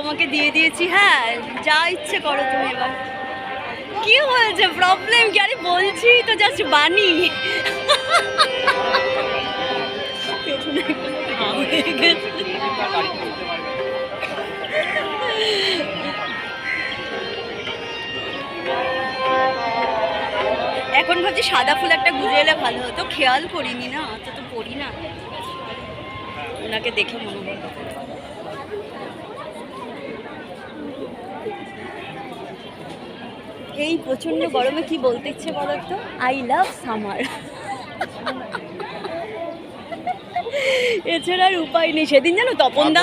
তোমাকে দিয়ে দিয়েছি। হ্যাঁ, যা ইচ্ছে করো তুমি এবার। কি হয়েছে, প্রবলেম কি? আরে বলছি তো, জাস্ট বানি। এখন ভাবছি সাদা ফুল একটা গুজে এলে ভালো হতো, খেয়াল করিনি না, অত তো পড়ি না। ওনাকে দেখে মনে হলো। এই প্রচন্ড গরমে কি বলতে ইচ্ছে বলো তো? I love summer. এছাড়া আর উপায় নেই। সেদিন জানো তপন দা